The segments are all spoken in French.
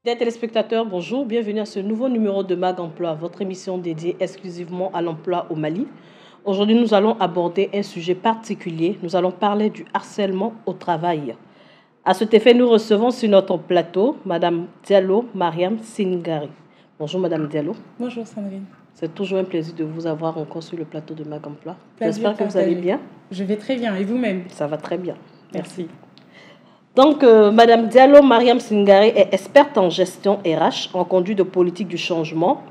Chers téléspectateurs, bonjour, bienvenue à ce nouveau numéro de Mag Emploi, votre émission dédiée exclusivement à l'emploi au Mali. Aujourd'hui, nous allons aborder un sujet particulier. Nous allons parler du harcèlement au travail. À cet effet, nous recevons sur notre plateau Madame Diallo Mariam Singari. Bonjour Madame Diallo. Bonjour Sandrine. C'est toujours un plaisir de vous avoir encore sur le plateau de Mag Emploi. Plaisir J'espère que vous allez bien. Je vais très bien. Et vous-même? Ça va très bien. Merci. Donc, Madame Diallo Mariam Singari est experte en gestion RH, en conduite de politique du changement.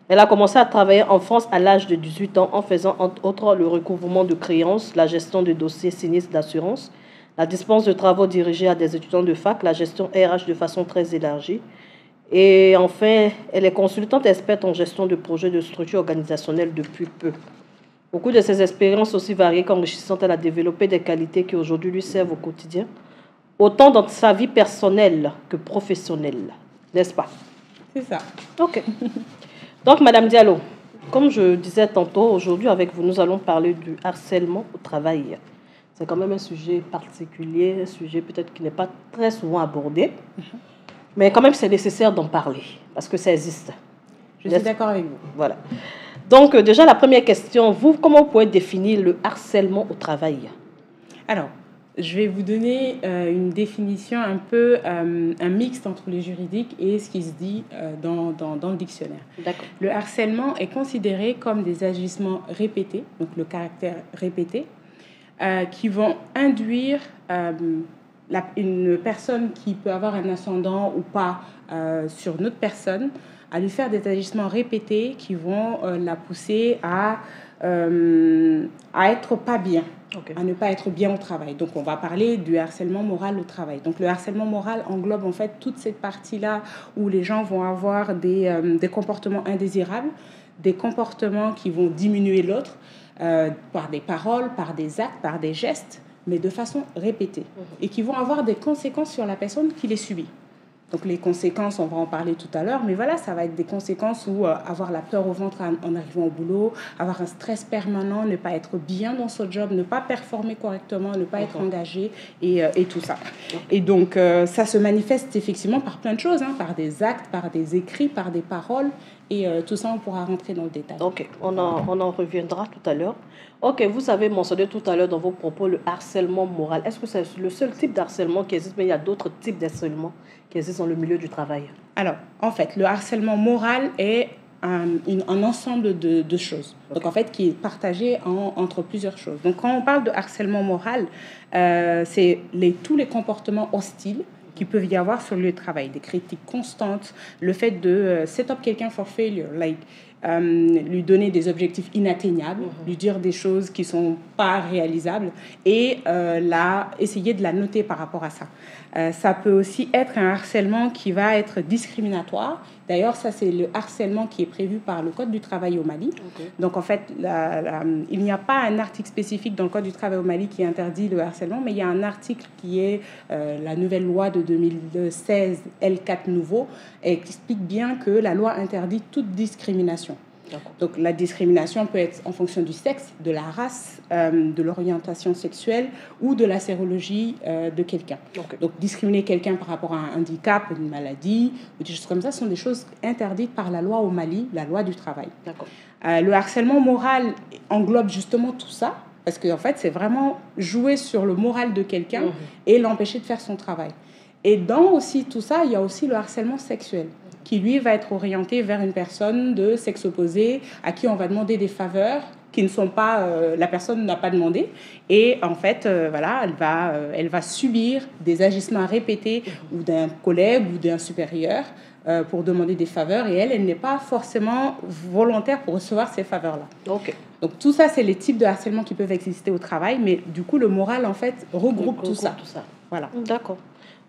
Elle a commencé à travailler en France à l'âge de 18 ans en faisant entre autres le recouvrement de créances, la gestion de dossiers sinistres d'assurance, la dispense de travaux dirigés à des étudiants de fac, la gestion RH de façon très élargie. Et enfin, elle est consultante experte en gestion de projets de structures organisationnelles depuis peu. Au cours de ses expériences aussi variées qu'enrichissantes, elle a développé des qualités qui aujourd'hui lui servent au quotidien, autant dans sa vie personnelle que professionnelle, n'est-ce pas? C'est ça. Ok. Donc, Madame Diallo, comme je disais tantôt, aujourd'hui avec vous, nous allons parler du harcèlement au travail. C'est quand même un sujet particulier, un sujet peut-être qui n'est pas très souvent abordé, mais quand même c'est nécessaire d'en parler, parce que ça existe. Je suis d'accord avec vous. Voilà. Donc, déjà, la première question, vous, comment vous pouvez définir le harcèlement au travail? Alors, je vais vous donner une définition un peu un mixte entre les juridiques et ce qui se dit dans le dictionnaire. D'accord. Le harcèlement est considéré comme des agissements répétés, donc le caractère répété, qui vont induire une personne qui peut avoir un ascendant ou pas sur une autre personne à lui faire des agissements répétés qui vont la pousser à être pas bien. Okay. À ne pas être bien au travail. Donc, on va parler du harcèlement moral au travail. Donc, le harcèlement moral englobe en fait toute cette partie-là où les gens vont avoir des comportements indésirables, des comportements qui vont diminuer l'autre par des paroles, par des actes, par des gestes, mais de façon répétée et qui vont avoir des conséquences sur la personne qui les subit. Donc, les conséquences, on va en parler tout à l'heure, mais voilà, ça va être des conséquences où avoir la peur au ventre en arrivant au boulot, avoir un stress permanent, ne pas être bien dans son job, ne pas performer correctement, ne pas être engagé et tout ça. Et donc, ça se manifeste effectivement par plein de choses, hein, par des actes, par des écrits, par des paroles. Et tout ça, on pourra rentrer dans le détail. Ok, on en reviendra tout à l'heure. Ok, vous avez mentionné tout à l'heure dans vos propos le harcèlement moral. Est-ce que c'est le seul type d'harcèlement qui existe, mais il y a d'autres types d'harcèlement qui existent dans le milieu du travail? Alors, en fait, le harcèlement moral est un ensemble de choses. Okay. Donc, en fait, qui est partagé entre plusieurs choses. Donc, quand on parle de harcèlement moral, c'est tous les comportements hostiles qui peuvent y avoir sur le lieu de travail, des critiques constantes, le fait de set up quelqu'un for failure, lui donner des objectifs inatteignables, lui dire des choses qui ne sont pas réalisables et essayer de la noter par rapport à ça. Ça peut aussi être un harcèlement qui va être discriminatoire. D'ailleurs, ça, c'est le harcèlement qui est prévu par le Code du travail au Mali. Okay. Donc, en fait, il n'y a pas un article spécifique dans le Code du travail au Mali qui interdit le harcèlement, mais il y a un article qui est la nouvelle loi de 2016, L4 nouveau, et qui explique bien que la loi interdit toute discrimination. Donc, la discrimination peut être en fonction du sexe, de la race, de l'orientation sexuelle ou de la sérologie de quelqu'un. Okay. Donc, discriminer quelqu'un par rapport à un handicap, une maladie, ou des choses comme ça, sont des choses interdites par la loi au Mali, la loi du travail. Le harcèlement moral englobe justement tout ça, parce qu'en fait, c'est vraiment jouer sur le moral de quelqu'un et l'empêcher de faire son travail. Et dans aussi tout ça, il y a aussi le harcèlement sexuel, qui lui va être orienté vers une personne de sexe opposé à qui on va demander des faveurs qui ne sont pas, la personne n'a pas demandé. Et en fait, voilà, elle va subir des agissements répétés ou d'un collègue ou d'un supérieur pour demander des faveurs. Et elle n'est pas forcément volontaire pour recevoir ces faveurs-là. Okay. Donc tout ça, c'est les types de harcèlement qui peuvent exister au travail. Mais du coup, le moral, en fait, regroupe tout ça. Voilà. D'accord.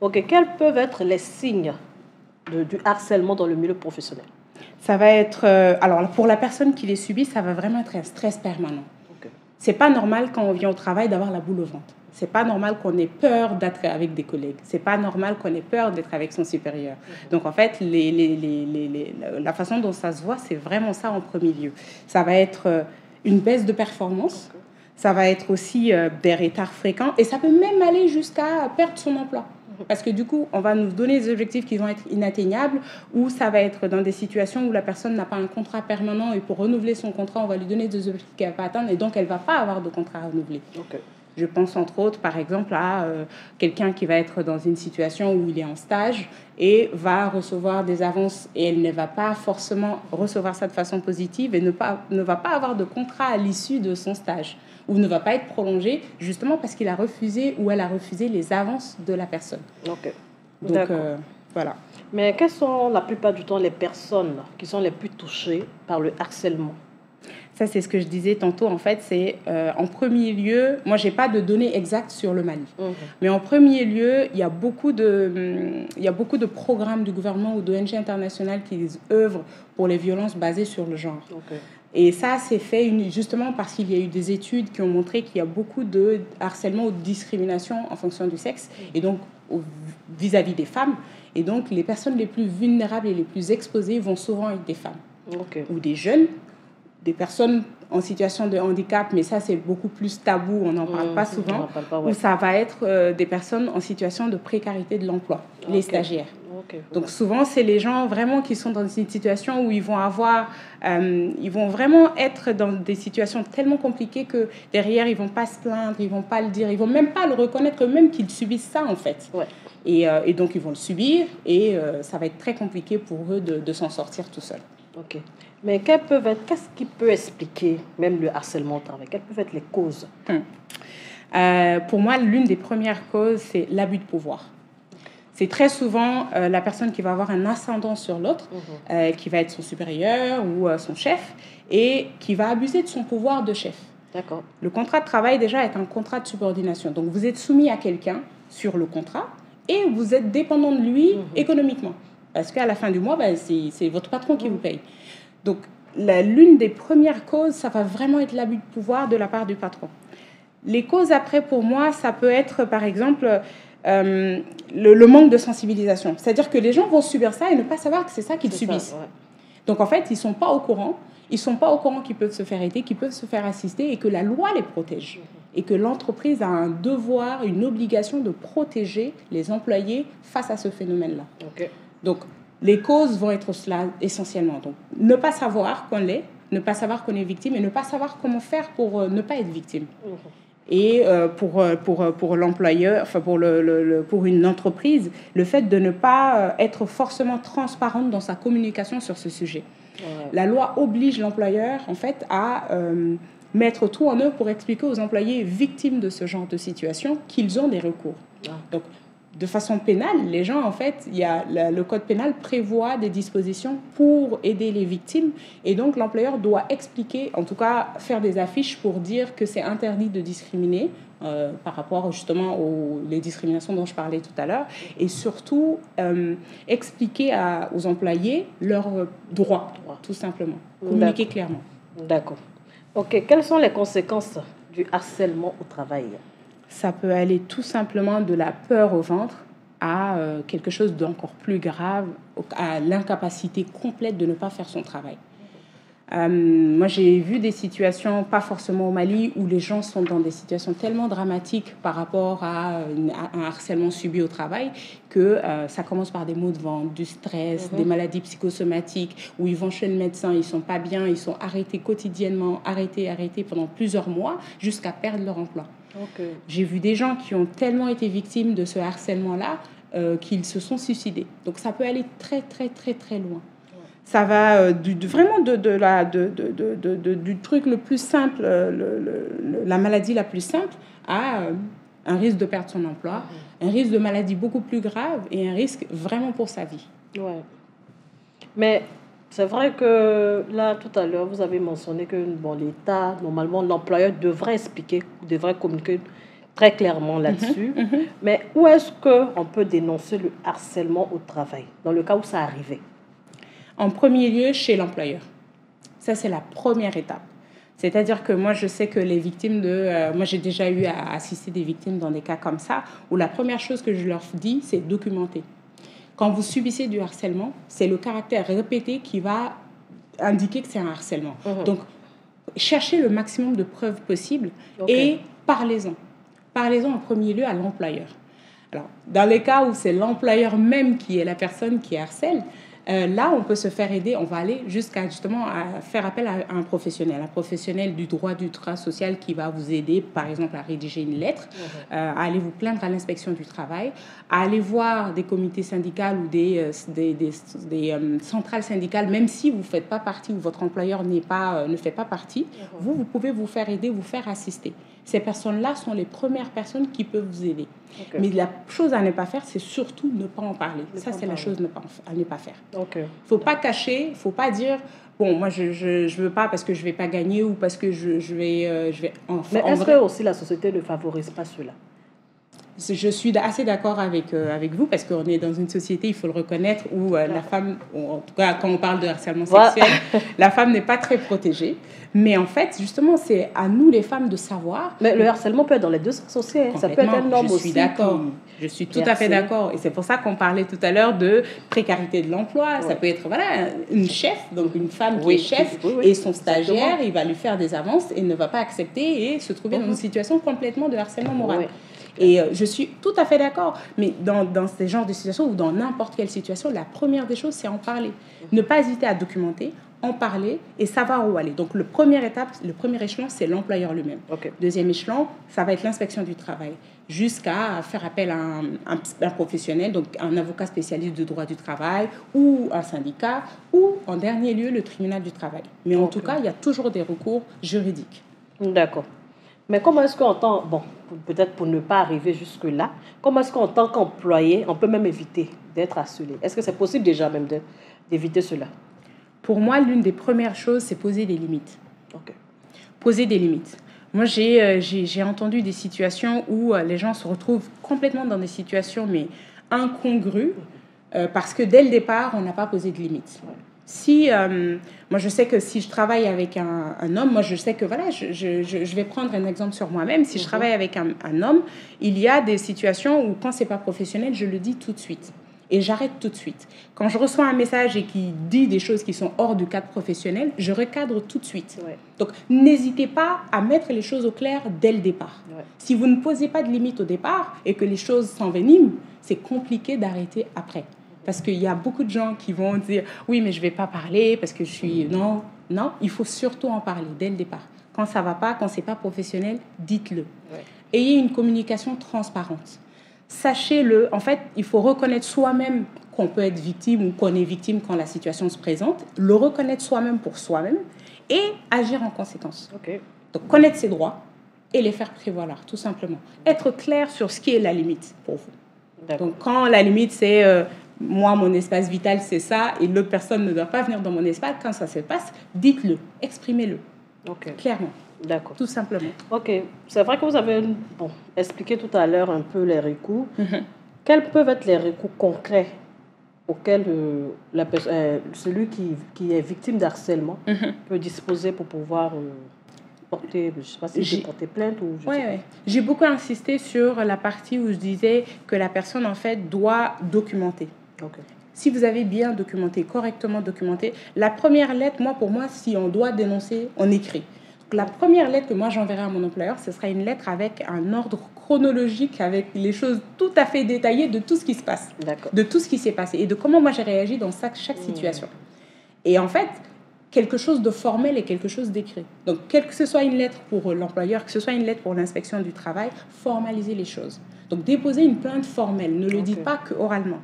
Ok. Quels peuvent être les signes du harcèlement dans le milieu professionnel? Ça va être... alors, pour la personne qui les subit, ça va vraiment être un stress permanent. Okay. C'est pas normal, quand on vient au travail, d'avoir la boule au ventre. C'est pas normal qu'on ait peur d'être avec des collègues. C'est pas normal qu'on ait peur d'être avec son supérieur. Donc, en fait, la façon dont ça se voit, c'est vraiment ça en premier lieu. Ça va être une baisse de performance. Okay. Ça va être aussi des retards fréquents. Et ça peut même aller jusqu'à perdre son emploi. Parce que du coup, on va nous donner des objectifs qui vont être inatteignables, ou ça va être dans des situations où la personne n'a pas un contrat permanent et pour renouveler son contrat, on va lui donner des objectifs qu'elle ne va pas atteindre et donc elle ne va pas avoir de contrat renouvelé. Ok. Je pense entre autres, par exemple, à quelqu'un qui va être dans une situation où il est en stage et va recevoir des avances et elle ne va pas forcément recevoir ça de façon positive et ne va pas avoir de contrat à l'issue de son stage ou ne va pas être prolongé justement parce qu'il a refusé ou elle a refusé les avances de la personne. Ok. Donc, voilà. Mais quelles sont la plupart du temps les personnes qui sont les plus touchées par le harcèlement? Ça, c'est ce que je disais tantôt. En fait, c'est en premier lieu, moi, je n'ai pas de données exactes sur le Mali. Mais en premier lieu, il y a beaucoup de programmes du gouvernement ou d'ONG internationales qui œuvrent pour les violences basées sur le genre. Okay. Et ça, c'est fait justement parce qu'il y a eu des études qui ont montré qu'il y a beaucoup de harcèlement ou de discrimination en fonction du sexe, et donc vis-à-vis des femmes. Et donc, les personnes les plus vulnérables et les plus exposées vont souvent être des femmes ou des jeunes, des personnes en situation de handicap, mais ça, c'est beaucoup plus tabou, on n'en parle pas souvent, ou ça va être des personnes en situation de précarité de l'emploi, les stagiaires. Donc souvent, c'est les gens vraiment qui sont dans une situation où ils vont vraiment être dans des situations tellement compliquées que derrière, ils vont pas se plaindre, ils vont pas le dire, ils vont même pas le reconnaître eux-mêmes qu'ils subissent ça en fait. Et donc, ils vont le subir et ça va être très compliqué pour eux de s'en sortir tout seuls. Ok. Mais qu'est-ce qui peut expliquer même le harcèlement au travail? Quelles peuvent être les causes? Pour moi, l'une des premières causes, c'est l'abus de pouvoir. C'est très souvent la personne qui va avoir un ascendant sur l'autre, qui va être son supérieur ou son chef, et qui va abuser de son pouvoir de chef. D'accord. Le contrat de travail, déjà, est un contrat de subordination. Donc, vous êtes soumis à quelqu'un sur le contrat et vous êtes dépendant de lui économiquement. Parce qu'à la fin du mois, c'est votre patron qui vous paye. Donc, l'une des premières causes, ça va vraiment être l'abus de pouvoir de la part du patron. Les causes après, pour moi, ça peut être, par exemple, le manque de sensibilisation. C'est-à-dire que les gens vont subir ça et ne pas savoir que c'est ça qu'ils subissent. Ça, ouais. Donc, en fait, ils ne sont pas au courant. Ils ne sont pas au courant qu'ils peuvent se faire aider, qu'ils peuvent se faire assister et que la loi les protège. Et que l'entreprise a un devoir, une obligation de protéger les employés face à ce phénomène-là. Okay. Donc, les causes vont être cela essentiellement. Donc, ne pas savoir qu'on l'est, ne pas savoir qu'on est victime et ne pas savoir comment faire pour ne pas être victime. Et pour l'employeur, enfin pour une entreprise, le fait de ne pas être forcément transparente dans sa communication sur ce sujet. La loi oblige l'employeur, en fait, à mettre tout en œuvre pour expliquer aux employés victimes de ce genre de situation qu'ils ont des recours. Donc, de façon pénale, les gens, en fait, le code pénal prévoit des dispositions pour aider les victimes. Et donc, l'employeur doit expliquer, en tout cas, faire des affiches pour dire que c'est interdit de discriminer par rapport justement aux discriminations dont je parlais tout à l'heure. Et surtout, expliquer aux employés leurs droits, tout simplement. Communiquer clairement. D'accord. OK. Quelles sont les conséquences du harcèlement au travail? Ça peut aller tout simplement de la peur au ventre à quelque chose d'encore plus grave, à l'incapacité complète de ne pas faire son travail. Moi, j'ai vu des situations, pas forcément au Mali, où les gens sont dans des situations tellement dramatiques par rapport à un harcèlement subi au travail que ça commence par des maux de ventre, du stress, des maladies psychosomatiques, où ils vont chez le médecin, ils ne sont pas bien, ils sont arrêtés quotidiennement, arrêtés pendant plusieurs mois, jusqu'à perdre leur emploi. Okay. J'ai vu des gens qui ont tellement été victimes de ce harcèlement-là qu'ils se sont suicidés. Donc, ça peut aller très, très, très, très loin. Ça va vraiment du truc le plus simple, la maladie la plus simple, à un risque de perdre son emploi, un risque de maladie beaucoup plus grave et un risque vraiment pour sa vie. Ouais. Mais c'est vrai que là, tout à l'heure, vous avez mentionné que l'État, normalement, l'employeur devrait expliquer, devrait communiquer très clairement là-dessus. Mais où est-ce qu'on peut dénoncer le harcèlement au travail, dans le cas où ça arrivait? En premier lieu, chez l'employeur. Ça, c'est la première étape. C'est-à-dire que moi, je sais que les victimes moi, j'ai déjà eu à assister des victimes dans des cas comme ça, où la première chose que je leur dis, c'est documenter. Quand vous subissez du harcèlement, c'est le caractère répété qui va indiquer que c'est un harcèlement. Donc, cherchez le maximum de preuves possibles et parlez-en. Parlez-en en premier lieu à l'employeur. Alors, dans les cas où c'est l'employeur même qui est la personne qui harcèle, là, on peut se faire aider. On va aller jusqu'à justement à faire appel à un professionnel du droit du travail social qui va vous aider, par exemple, à rédiger une lettre, à aller vous plaindre à l'inspection du travail, à aller voir des comités syndicaux ou des centrales syndicales, même si vous ne faites pas partie ou votre employeur ne fait pas partie, vous pouvez vous faire aider, vous faire assister. Ces personnes-là sont les premières personnes qui peuvent vous aider. Okay. Mais la chose à ne pas faire, c'est surtout ne pas en parler. Ça, c'est la chose à ne pas faire. Il ne faut pas cacher, il ne faut pas dire « Bon, moi, je ne veux pas parce que je ne vais pas gagner ou parce que je vais Mais est-ce que aussi la société ne favorise pas cela ? Je suis assez d'accord avec vous parce qu'on est dans une société, il faut le reconnaître, où la femme, en tout cas quand on parle de harcèlement sexuel, la femme n'est pas très protégée. Mais en fait, justement, c'est à nous les femmes de savoir. Mais le harcèlement peut être dans les deux sens aussi. Ça peut être un homme aussi. Je suis d'accord. Je suis tout à fait d'accord. Et c'est pour ça qu'on parlait tout à l'heure de précarité de l'emploi. Oui. Ça peut être une chef, donc une femme qui est chef, et son stagiaire, il va lui faire des avances et ne va pas accepter et se trouver dans une situation complètement de harcèlement moral. Oui. Et je suis tout à fait d'accord. Mais dans ces genres de situations ou dans n'importe quelle situation, la première des choses, c'est en parler. Ne pas hésiter à documenter, en parler et savoir où aller. Donc, le premier échelon, c'est l'employeur lui-même. Deuxième échelon, ça va être l'inspection du travail, jusqu'à faire appel à un professionnel, donc un avocat spécialiste de droit du travail ou un syndicat, ou en dernier lieu, le tribunal du travail. Mais en tout cas, il y a toujours des recours juridiques. D'accord. Mais comment est-ce qu'en tant, peut-être pour ne pas arriver jusque-là, comment est-ce qu'en tant qu'employé, on peut même éviter d'être harcelé ? Est-ce que c'est possible déjà même d'éviter cela ? Pour moi, l'une des premières choses, c'est poser des limites. Poser des limites. Moi, j'ai entendu des situations où les gens se retrouvent complètement dans des situations mais incongrues parce que dès le départ, on n'a pas posé de limites. Si, moi, je sais que si je travaille avec un homme, moi, je sais que, voilà, je vais prendre un exemple sur moi-même. Si je travaille avec un homme, il y a des situations où, quand ce n'est pas professionnel, je le dis tout de suite. Et j'arrête tout de suite. Quand je reçois un message et qui dit des choses qui sont hors du cadre professionnel, je recadre tout de suite. Donc, n'hésitez pas à mettre les choses au clair dès le départ. Si vous ne posez pas de limite au départ et que les choses s'enveniment, c'est compliqué d'arrêter après. Parce qu'il y a beaucoup de gens qui vont dire « Oui, mais je ne vais pas parler parce que je suis... » Non, il faut surtout en parler dès le départ. Quand ça ne va pas, quand ce n'est pas professionnel, dites-le. Ayez une communication transparente. Sachez-le, en fait, il faut reconnaître soi-même qu'on peut être victime ou qu'on est victime quand la situation se présente, le reconnaître soi-même pour soi-même et agir en conséquence. Donc, connaître ses droits et les faire prévaloir, tout simplement. Être clair sur ce qui est la limite pour vous. Donc, quand la limite, c'est moi, mon espace vital, c'est ça, et l'autre personne ne doit pas venir dans mon espace, quand ça se passe, dites-le, exprimez-le, clairement. D'accord. Tout simplement. Ok. C'est vrai que vous avez expliqué tout à l'heure un peu les recours. Quels peuvent être les recours concrets auxquels celui qui est victime d'harcèlement peut disposer pour pouvoir porter, je ne sais pas si j'ai porté plainte ou... J'ai beaucoup insisté sur la partie où je disais que la personne, en fait, doit documenter. Si vous avez bien documenté, correctement documenté, la première lettre, pour moi, si on doit dénoncer, on écrit. La première lettre que moi j'enverrai à mon employeur, ce sera une lettre avec un ordre chronologique, avec les choses tout à fait détaillées de tout ce qui se passe, de tout ce qui s'est passé et de comment moi j'ai réagi dans chaque situation. Et en fait, quelque chose de formel et quelque chose d'écrit. Donc, que ce soit une lettre pour l'employeur, que ce soit une lettre pour l'inspection du travail, formalisez les choses. Donc, déposez une plainte formelle, ne le dites pas qu'oralement.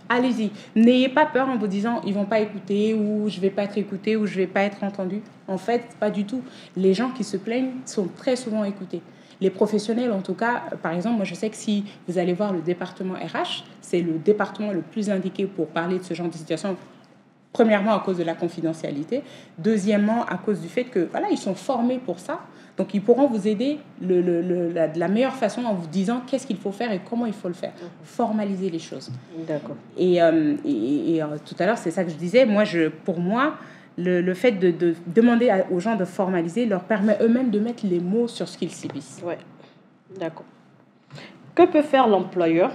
Allez-y, n'ayez pas peur en vous disant ils vont pas écouter ou je vais pas être écouté ou je vais pas être entendu. En fait, pas du tout. Les gens qui se plaignent sont très souvent écoutés. Les professionnels, en tout cas, par exemple, moi je sais que si vous allez voir le département RH, c'est le département le plus indiqué pour parler de ce genre de situation. Premièrement, à cause de la confidentialité. Deuxièmement, à cause du fait que voilà, ils sont formés pour ça. Donc, ils pourront vous aider de la meilleure façon en vous disant qu'est-ce qu'il faut faire et comment il faut le faire. Formaliser les choses. D'accord. Et tout à l'heure, c'est ça que je disais. Pour moi, le fait de demander aux gens de formaliser leur permet eux-mêmes de mettre les mots sur ce qu'ils subissent. Oui, d'accord. Que peut faire l'employeur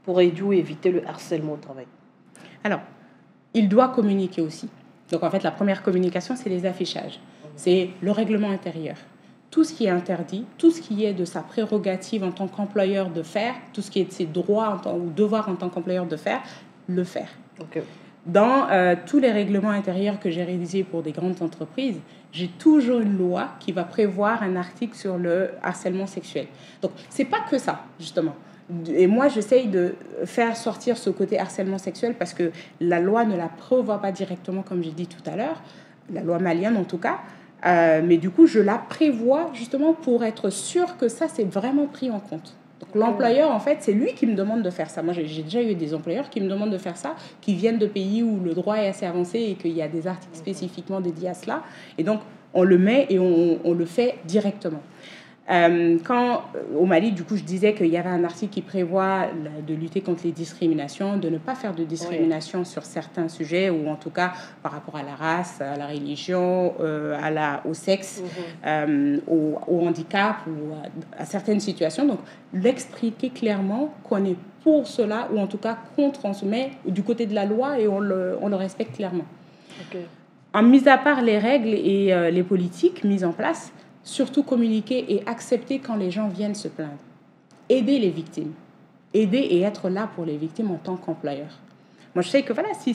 pour aider ou éviter le harcèlement au travail ? Alors, il doit communiquer aussi. Donc, en fait, la première communication, c'est les affichages. C'est le règlement intérieur. tout ce qui est interdit, tout ce qui est de sa prérogative en tant qu'employeur de faire, tout ce qui est de ses droits ou devoirs en tant qu'employeur de faire, le faire. Ok. Dans tous les règlements intérieurs que j'ai réalisés pour des grandes entreprises, j'ai toujours une loi qui va prévoir un article sur le harcèlement sexuel. Donc, c'est pas que ça, justement. Et moi, j'essaye de faire sortir ce côté harcèlement sexuel parce que la loi ne la prévoit pas directement, comme j'ai dit tout à l'heure, la loi malienne en tout cas. Mais du coup, je la prévois justement pour être sûr que ça, c'est vraiment pris en compte. Donc, l'employeur, en fait, c'est lui qui me demande de faire ça. Moi, j'ai déjà eu des employeurs qui me demandent de faire ça, qui viennent de pays où le droit est assez avancé et qu'il y a des articles spécifiquement dédiés à cela. Et donc, on le met et on le fait directement. Quand au Mali, du coup, je disais qu'il y avait un article qui prévoit de lutter contre les discriminations, de ne pas faire de discrimination sur certains sujets, ou en tout cas par rapport à la race, à la religion, au sexe, au handicap ou à certaines situations. Donc, l'expliquer clairement qu'on est pour cela, ou en tout cas contre, on se met du côté de la loi et on le respecte clairement. En mis à part les règles et les politiques mises en place, surtout communiquer et accepter quand les gens viennent se plaindre. Aider les victimes. Aider et être là pour les victimes en tant qu'employeur. Moi, je sais que voilà, si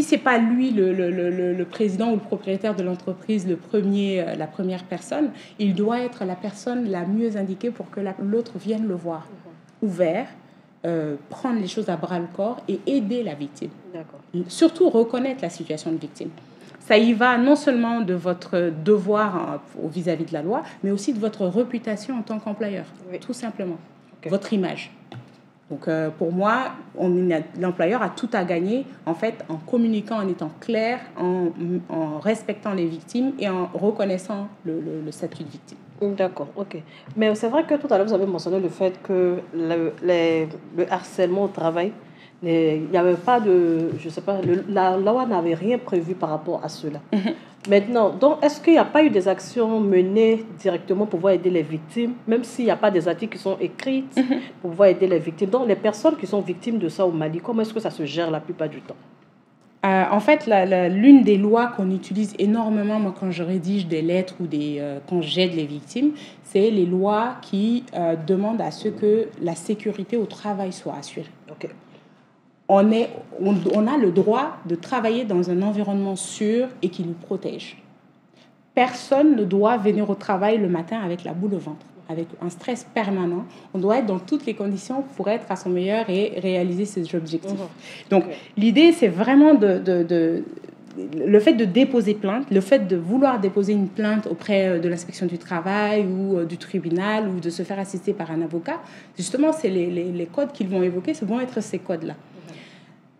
c'est pas lui, le président ou le propriétaire de l'entreprise, la première personne, il doit être la personne la mieux indiquée pour que l'autre vienne le voir. Ouvert, prendre les choses à bras-le-corps et aider la victime. D'accord. Surtout reconnaître la situation de victime. Ça y va non seulement de votre devoir vis-à-vis de la loi, mais aussi de votre réputation en tant qu'employeur, tout simplement. Votre image. Donc, pour moi, l'employeur a tout à gagner, en fait, en communiquant, en étant clair, en respectant les victimes et en reconnaissant le statut de victime. D'accord, ok. Mais c'est vrai que tout à l'heure, vous avez mentionné le fait que le harcèlement au travail, il n'y avait pas de... Je sais pas, la loi n'avait rien prévu par rapport à cela. Maintenant, donc, est-ce qu'il n'y a pas eu des actions menées directement pour pouvoir aider les victimes, même s'il n'y a pas des articles qui sont écrits pour pouvoir aider les victimes? Donc, les personnes qui sont victimes de ça au Mali, comment est-ce que ça se gère la plupart du temps? En fait, l'une des lois qu'on utilise énormément, moi, quand je rédige des lettres ou quand j'aide les victimes, c'est les lois qui demandent à ce que la sécurité au travail soit assurée. Ok. On a le droit de travailler dans un environnement sûr et qui nous protège. Personne ne doit venir au travail le matin avec la boule au ventre, avec un stress permanent. On doit être dans toutes les conditions pour être à son meilleur et réaliser ses objectifs. Donc, l'idée, c'est vraiment le fait de déposer plainte, le fait de vouloir déposer une plainte auprès de l'inspection du travail ou du tribunal ou de se faire assister par un avocat. Justement, c'est les codes qu'ils vont évoquer, ce vont être ces codes-là.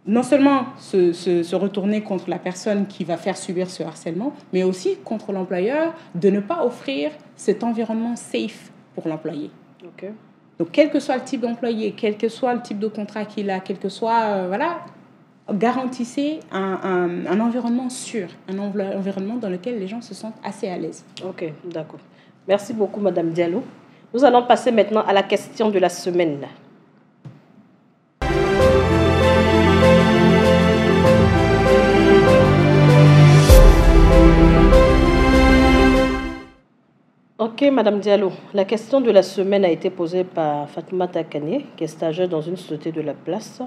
Non seulement se retourner contre la personne qui va faire subir ce harcèlement, mais aussi contre l'employeur de ne pas offrir cet environnement safe pour l'employé. Okay. Donc, quel que soit le type d'employé, quel que soit le type de contrat qu'il a, quel que soit, garantissez un environnement sûr, un environnement dans lequel les gens se sentent assez à l'aise. Ok, d'accord. Merci beaucoup, Madame Diallo. Nous allons passer maintenant à la question de la semaine. Ok, Madame Diallo, la question de la semaine a été posée par Fatima Takane, qui est stagiaire dans une société de la place.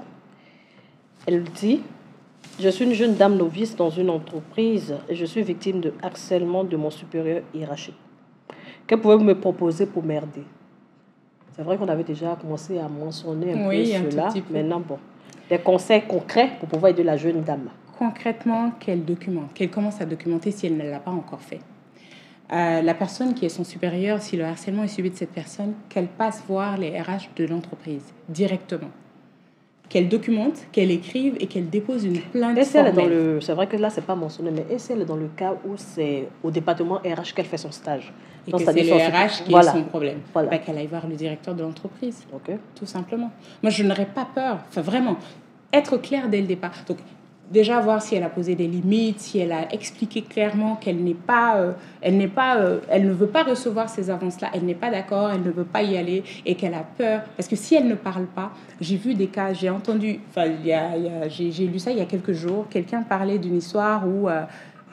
Elle dit: je suis une jeune dame novice dans une entreprise et je suis victime de harcèlement de mon supérieur hiérarchique. Que pouvez-vous me proposer pour m'aider? C'est vrai qu'on avait déjà commencé à mentionner un peu cela. Maintenant, bon, des conseils concrets pour pouvoir aider la jeune dame. Concrètement, qu'elle documente, qu'elle commence à documenter si elle ne l'a pas encore fait. La personne qui est son supérieur, si le harcèlement est subi de cette personne, qu'elle passe voir les RH de l'entreprise directement. Qu'elle documente, qu'elle écrive et qu'elle dépose une plainte formelle. C'est vrai que là, c'est pas mentionné, mais est-ce qu'elle est dans le cas où c'est au département RH qu'elle fait son stage? Et donc, que c'est le RH qui est son problème. Voilà. Qu'elle aille voir le directeur de l'entreprise, tout simplement. Moi, je n'aurais pas peur, enfin vraiment, être claire dès le départ. Donc, déjà voir si elle a posé des limites, si elle a expliqué clairement qu'elle elle ne veut pas recevoir ces avances-là, elle n'est pas d'accord, elle ne veut pas y aller et qu'elle a peur. Parce que si elle ne parle pas, j'ai vu des cas, j'ai lu ça il y a quelques jours, quelqu'un parlait d'une histoire où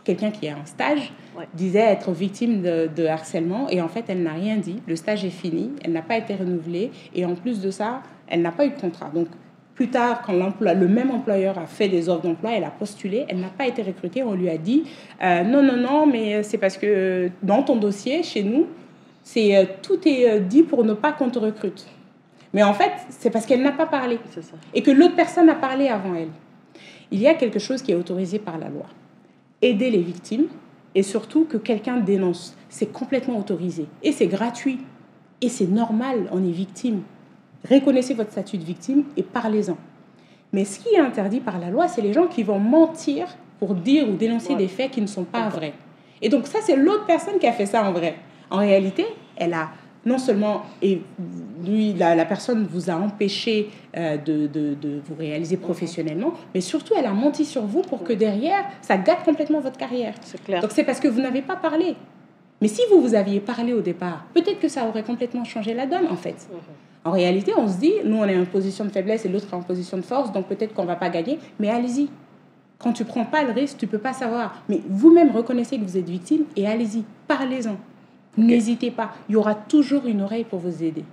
quelqu'un qui est en stage disait être victime de harcèlement et en fait, elle n'a rien dit. Le stage est fini, elle n'a pas été renouvelée et en plus de ça, elle n'a pas eu de contrat. Donc, plus tard, quand le même employeur a fait des offres d'emploi, elle a postulé, elle n'a pas été recrutée. On lui a dit non, mais c'est parce que dans ton dossier, chez nous, tout est dit pour ne pas qu'on te recrute. Mais en fait, c'est parce qu'elle n'a pas parlé et que l'autre personne a parlé avant elle. Il y a quelque chose qui est autorisé par la loi. Aider les victimes et surtout que quelqu'un dénonce. C'est complètement autorisé et c'est gratuit et c'est normal, on est victime. Reconnaissez votre statut de victime et parlez-en. Mais ce qui est interdit par la loi, c'est les gens qui vont mentir pour dire ou dénoncer des faits qui ne sont pas vrais. Et donc ça, c'est l'autre personne qui a fait ça en vrai. En réalité, elle a non seulement, la personne vous a empêché de vous réaliser professionnellement, mais surtout, elle a menti sur vous pour que derrière, ça gâte complètement votre carrière. C'est clair. Donc c'est parce que vous n'avez pas parlé. Mais si vous aviez parlé au départ, peut-être que ça aurait complètement changé la donne, en fait. En réalité, on se dit, nous, on est en position de faiblesse et l'autre est en position de force, donc peut-être qu'on ne va pas gagner, mais allez-y. Quand tu ne prends pas le risque, tu ne peux pas savoir. Mais vous-même, reconnaissez que vous êtes victime et allez-y, parlez-en. N'hésitez pas. Il y aura toujours une oreille pour vous aider.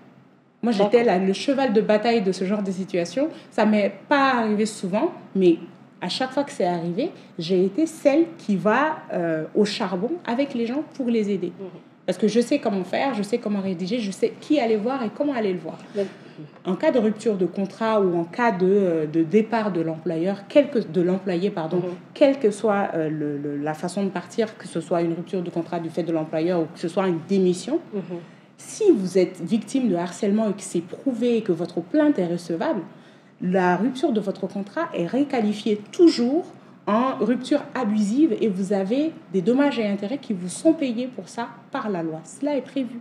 Moi, j'étais le cheval de bataille de ce genre de situation. Ça ne m'est pas arrivé souvent, mais à chaque fois que c'est arrivé, j'ai été celle qui va au charbon avec les gens pour les aider. Parce que je sais comment faire, je sais comment rédiger, je sais qui aller voir et comment aller le voir. En cas de rupture de contrat ou en cas de départ de l'employeur, quel que soit la façon de partir, que ce soit une rupture de contrat du fait de l'employeur ou que ce soit une démission, si vous êtes victime de harcèlement et que c'est prouvé et que votre plainte est recevable, la rupture de votre contrat est requalifiée toujours en rupture abusive et vous avez des dommages et intérêts qui vous sont payés pour ça par la loi. Cela est prévu.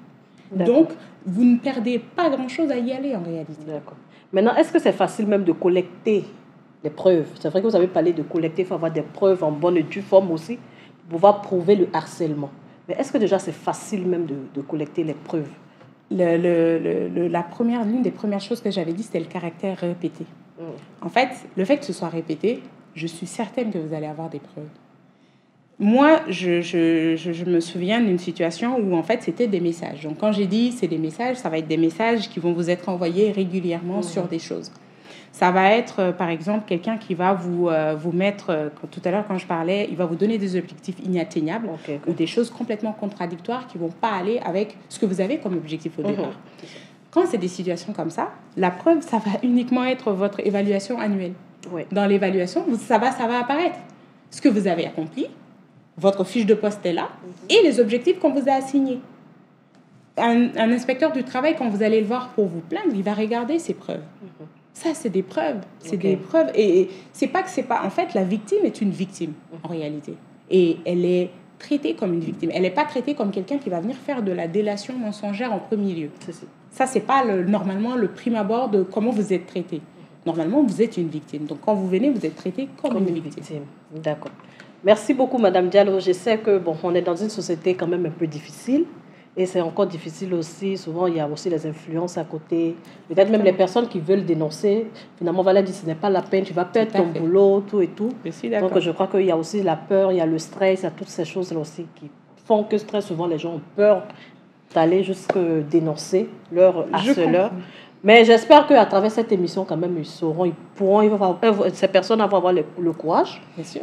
Donc, vous ne perdez pas grand-chose à y aller en réalité. D'accord. Maintenant, est-ce que c'est facile même de collecter les preuves? C'est vrai que vous avez parlé de collecter, il faut avoir des preuves en bonne et due forme aussi pour pouvoir prouver le harcèlement. Mais est-ce que déjà c'est facile même de collecter les preuves? L'une des premières choses que j'avais dit, c'était le caractère répété. En fait, le fait que ce soit répété, je suis certaine que vous allez avoir des preuves. Moi, je me souviens d'une situation où, en fait, c'était des messages. Donc, quand j'ai dit c'est des messages, ça va être des messages qui vont vous être envoyés régulièrement sur des choses. Ça va être, par exemple, quelqu'un qui va vous mettre, tout à l'heure, quand je parlais, il va vous donner des objectifs inatteignables ou des choses complètement contradictoires qui ne vont pas aller avec ce que vous avez comme objectif au départ. Quand c'est des situations comme ça, la preuve, ça va uniquement être votre évaluation annuelle. Dans l'évaluation, ça va apparaître. Ce que vous avez accompli, votre fiche de poste est là, et les objectifs qu'on vous a assignés. Un inspecteur du travail, quand vous allez le voir pour vous plaindre, il va regarder ces preuves. Ça, c'est des preuves. C'est des preuves. Et c'est pas que c'est pas... En fait, la victime est une victime, en réalité. Et elle est traitée comme une victime. Elle n'est pas traitée comme quelqu'un qui va venir faire de la délation mensongère en premier lieu. Ça, c'est pas normalement le prime abord de comment vous êtes traité. Normalement, vous êtes une victime. Donc, quand vous venez, vous êtes traité comme une victime. D'accord. Merci beaucoup, Madame Diallo. Je sais que on est dans une société quand même un peu difficile. Et c'est encore difficile aussi. Souvent, il y a aussi les influences à côté. Peut-être même les personnes qui veulent dénoncer. Finalement, on va leur dire, ce n'est pas la peine, tu vas perdre ton boulot, tout et tout. Donc, je crois qu'il y a aussi la peur, il y a le stress, il y a toutes ces choses-là aussi qui font que très souvent, les gens ont peur d'aller jusqu'à dénoncer leur harceleur. Mais j'espère qu'à travers cette émission, quand même, ces personnes vont avoir le courage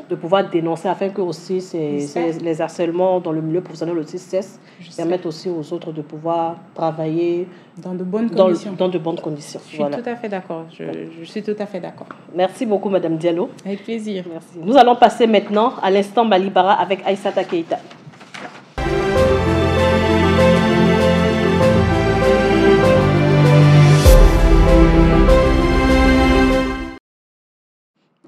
de pouvoir dénoncer afin que aussi les harcèlements dans le milieu professionnel aussi cessent, permettent aussi aux autres de pouvoir travailler dans de bonnes conditions. Dans de bonnes conditions. Je suis tout à fait d'accord. Je suis tout à fait d'accord. Merci beaucoup, Madame Diallo. Avec plaisir. Merci. Nous allons passer maintenant à l'instant Malibara avec Aïssata Keïta.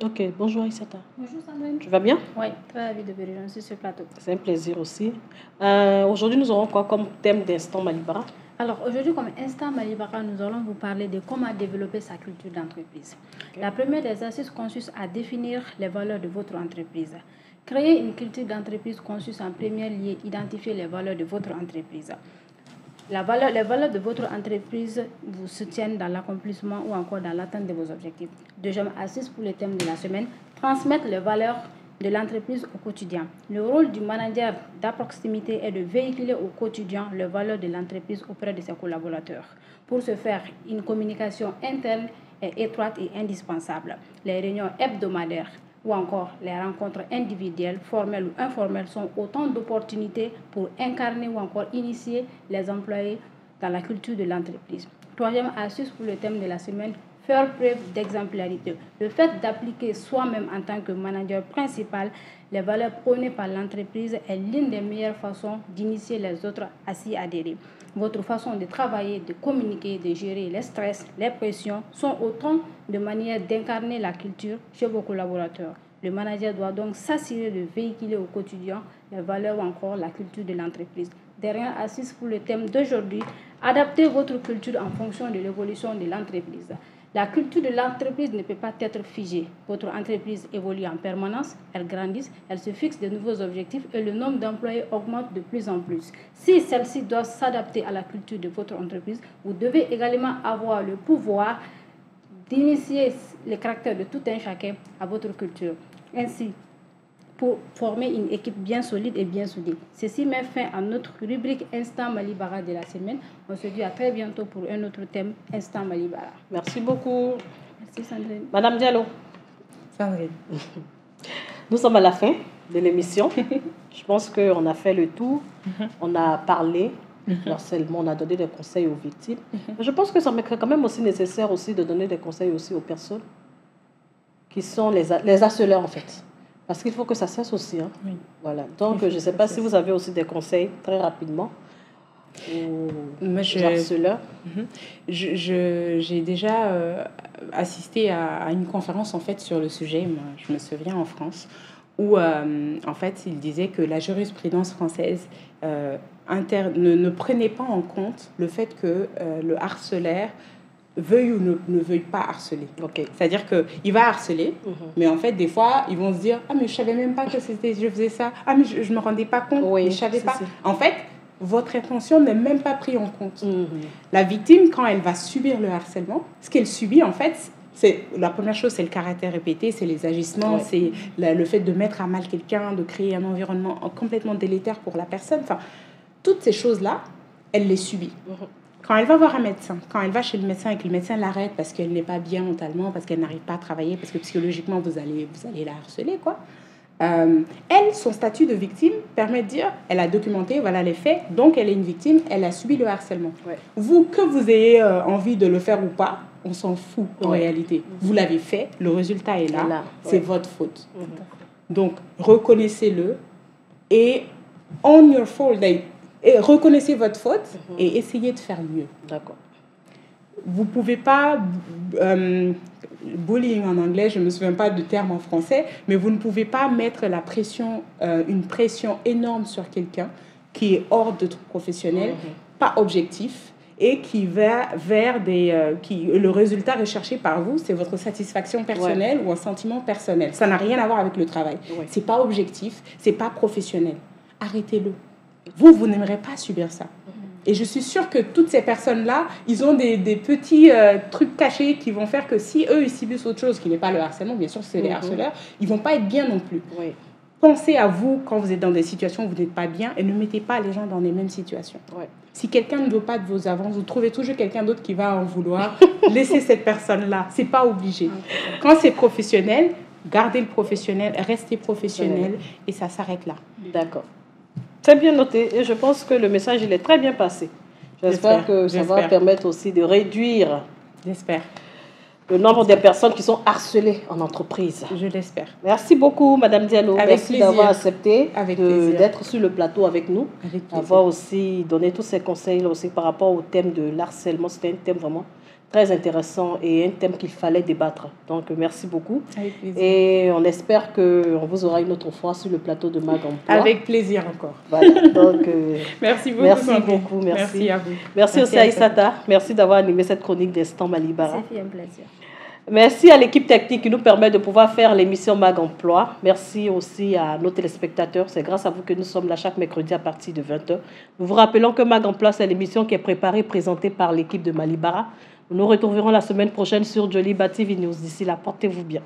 Ok, bonjour Aïssata. Bonjour Sandrine. Tu vas bien? Oui, très ravie de venir sur ce plateau. C'est un plaisir aussi. Aujourd'hui, nous aurons quoi comme thème d'Instant Malibara? Alors, aujourd'hui, comme Instant Malibara, nous allons vous parler de comment développer sa culture d'entreprise. La première des astuces consiste à définir les valeurs de votre entreprise. Créer une culture d'entreprise consiste en premier lieu à identifier les valeurs de votre entreprise. Les valeurs de votre entreprise vous soutiennent dans l'accomplissement ou encore dans l'atteinte de vos objectifs. Deuxième astuce pour le thème de la semaine, transmettre les valeurs de l'entreprise au quotidien. Le rôle du manager de proximité est de véhiculer au quotidien les valeurs de l'entreprise auprès de ses collaborateurs. Pour ce faire, une communication interne est étroite et indispensable. Les réunions hebdomadaires ou encore les rencontres individuelles, formelles ou informelles, sont autant d'opportunités pour incarner ou encore initier les employés dans la culture de l'entreprise. Troisième astuce pour le thème de la semaine, faire preuve d'exemplarité. Le fait d'appliquer soi-même en tant que manager principal les valeurs prônées par l'entreprise est l'une des meilleures façons d'initier les autres à s'y adhérer. Votre façon de travailler, de communiquer, de gérer les stress, les pressions sont autant de manières d'incarner la culture chez vos collaborateurs. Le manager doit donc s'assurer de véhiculer au quotidien les valeurs ou encore la culture de l'entreprise. Dernière astuce pour le thème d'aujourd'hui, adaptez votre culture en fonction de l'évolution de l'entreprise. La culture de l'entreprise ne peut pas être figée. Votre entreprise évolue en permanence, elle grandit, elle se fixe de nouveaux objectifs et le nombre d'employés augmente de plus en plus. Si celle-ci doit s'adapter à la culture de votre entreprise, vous devez également avoir le pouvoir d'initier le caractère de tout un chacun à votre culture. Ainsi, pour former une équipe bien solide et bien soudée. Ceci met fin à notre rubrique Instant Malibara de la semaine. On se dit à très bientôt pour un autre thème Instant Malibara. Merci beaucoup. Merci Sandrine. Madame Diallo. Sandrine. Nous sommes à la fin de l'émission. Je pense qu'on a fait le tour. On a parlé harcèlement, on a donné des conseils aux victimes. Je pense que ça m'est quand même aussi nécessaire aussi de donner des conseils aussi aux personnes qui sont les harceleurs en fait. Parce qu'il faut que ça cesse aussi. Hein. Oui. Voilà. Donc, je ne sais pas si vous avez aussi des conseils très rapidement aux harceleurs. J'ai déjà assisté à une conférence en fait sur le sujet. Moi, je me souviens en France où en fait il disait que la jurisprudence française ne prenait pas en compte le fait que le harceleur veuille ou ne veuille pas harceler. Okay. C'est-à-dire qu'il va harceler, mais en fait, des fois, ils vont se dire « Ah, mais je ne savais même pas que je faisais ça. Ah, mais je ne me rendais pas compte. Oui, mais je ne savais pas. » Ça. En fait, votre intention n'est même pas prise en compte. La victime, quand elle va subir le harcèlement, ce qu'elle subit, en fait, la première chose, c'est le caractère répété, c'est les agissements, c'est le fait de mettre à mal quelqu'un, de créer un environnement complètement délétère pour la personne. Enfin, toutes ces choses-là, elle les subit. Quand elle va voir un médecin, quand elle va chez le médecin et que le médecin l'arrête parce qu'elle n'est pas bien mentalement, parce qu'elle n'arrive pas à travailler, parce que psychologiquement, vous allez la harceler, quoi. Elle, son statut de victime permet de dire, elle a documenté, voilà les faits, donc elle est une victime, elle a subi le harcèlement. Vous, que vous ayez envie de le faire ou pas, on s'en fout en réalité. Vous l'avez fait, le résultat est là, c'est votre faute. Donc, reconnaissez-le et own your fault. Et reconnaissez votre faute et essayez de faire mieux. D'accord. Vous ne pouvez pas, bullying en anglais, je ne me souviens pas du terme en français, mais vous ne pouvez pas mettre la pression, une pression énorme sur quelqu'un qui est hors de tout professionnel, pas objectif, et qui va vers le résultat recherché par vous, c'est votre satisfaction personnelle ou un sentiment personnel. Ça n'a rien à voir avec le travail. Ce n'est pas objectif, ce n'est pas professionnel. Arrêtez-le. Vous n'aimerez pas subir ça. Et je suis sûre que toutes ces personnes-là, ils ont des petits trucs cachés qui vont faire que si eux, ils subissent autre chose qui n'est pas le harcèlement, bien sûr, c'est les harceleurs, ils ne vont pas être bien non plus. Pensez à vous quand vous êtes dans des situations où vous n'êtes pas bien et ne mettez pas les gens dans les mêmes situations. Si quelqu'un ne veut pas de vos avances, vous trouvez toujours quelqu'un d'autre qui va en vouloir. Laissez cette personne-là. Ce n'est pas obligé. Quand c'est professionnel, gardez le professionnel, restez professionnel et ça s'arrête là. D'accord. C'est bien noté et je pense que le message il est très bien passé. J'espère que ça va permettre aussi de réduire le nombre de personnes qui sont harcelées en entreprise. Je l'espère. Merci beaucoup, Madame Diallo. Merci d'avoir accepté d'être sur le plateau avec nous. D'avoir aussi donné tous ces conseils aussi par rapport au thème de l'harcèlement. C'était un thème vraiment très intéressant et un thème qu'il fallait débattre. Donc, merci beaucoup. Avec plaisir. Et on espère qu'on vous aura une autre fois sur le plateau de Mag Emploi. Avec plaisir encore. Voilà. Donc, merci beaucoup. Merci beaucoup. Merci à vous. Merci aussi à Issata. Merci d'avoir animé cette chronique d'Instant Malibara. C'est un plaisir. Merci à l'équipe technique qui nous permet de pouvoir faire l'émission Mag Emploi. Merci aussi à nos téléspectateurs. C'est grâce à vous que nous sommes là chaque mercredi à partir de 20h. Nous vous rappelons que Mag Emploi, c'est l'émission qui est préparée et présentée par l'équipe de Malibara. Nous nous retrouverons la semaine prochaine sur Joliba TV News. D'ici là, portez-vous bien.